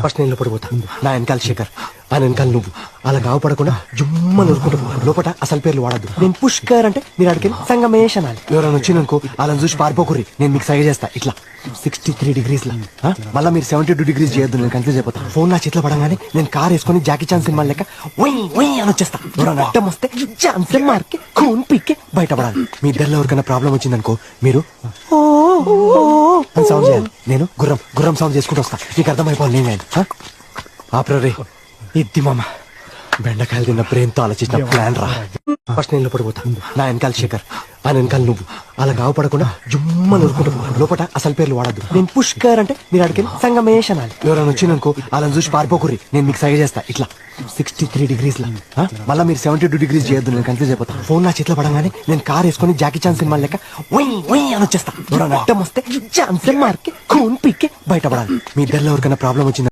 First నేను లోపల పోతా. నా వెనకాల శేఖర్, ఆ వెనకాల నువ్వు. అలా గావపడకుండా జుమ్మ నూరుకుంటూ పో. లోపల అసలు పేర్లు వాడద్దు. నేను పుష్కర్ అంటే మీరు అడిగి సంగమేష్ అనాలి. ఎవరైనా వచ్చిననుకో అలా చూసి పారిపోకుర్రి. నేను మీకు సైగ చేస్తా ఇట్లా 63 degrees లా. మళ్ళీ మీరు 72 degrees చేయొద్దు. నేను కన్ఫ్యూజ్ అయిపోతా. ఫోన్ నా చేతిలో పడంగానే నేను కార్ వేసుకొని జాకీ చాన్ సినిమా లెక్క ఒయ్ ఒయ్ అని వచ్చేస్తా. ఎవరైనా అడ్డం వస్తే ఛాన్స్ మార్కి ఖూన్ పీకే బయటపడాలి. మీ ఇద్దరిలో ఎవరికైనా ప్రాబ్లం వచ్చిందనుకో మీరు ఓ అని సౌండ్ చేయాలి. నేను గుర్రం గుర్రం సౌండ్ చేసుకుంటూ వస్తా. నీకు అర్థమైపోవాలి నేను ఆప్రే ఇద్ది మామ. బెండకాయలు తిన్న ప్రేమతో ఆలోచించిన ప్లాన్ రా. ఫస్ట్ నేను లోపల పోతా. నా వెనకాల శేఖర్, ఆ వెనకాల నువ్వు. అలా గావపడకుండా జుమ్మ నూరుకుంటూ పో. లోపల అసలు పేర్లు వాడద్దు. నేను పుష్కర్ అంటే మీరు అడిగి సంగమేష్ అనాలి. ఎవరైనా వచ్చిననుకో అలా చూసి పారిపోకుర్రి. నేను మీకు సైగ చేస్తా ఇట్లా 63 degrees లా. మళ్ళీ మీరు 72 degrees చేయొద్దు. నేను కన్ఫ్యూజ్ అయిపోతా. ఫోన్ నా చేతిలో పడంగానే నేను కార్ వేసుకొని జాకీ చాన్ సినిమా లెక్క ఒయ్ ఒయ్ అని వచ్చేస్తా. ఎవరైనా అడ్డం వస్తే ఛాన్స్ మార్కి ఖూన్ పీకే బయటపడాలి. మీ ఇద్దరిలో ఎవరికైనా ప్రాబ్లం వచ్చింది